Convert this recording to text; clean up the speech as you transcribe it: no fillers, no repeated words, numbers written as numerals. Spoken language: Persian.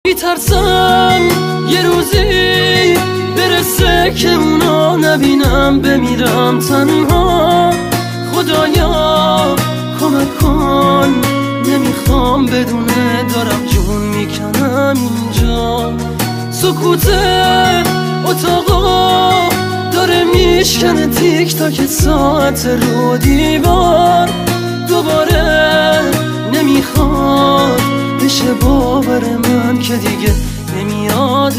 میترسم یه روزی برسه که اونا نبینم، بمیرم تنها. خدایا کمک کن، نمیخوام بدونه دارم جون میکنم اینجا. سکوت اتاقا داره میشکنه تیک تاک ساعت رو دیوار. دوباره نمیخواد بشه باور من که دیگه نمیاد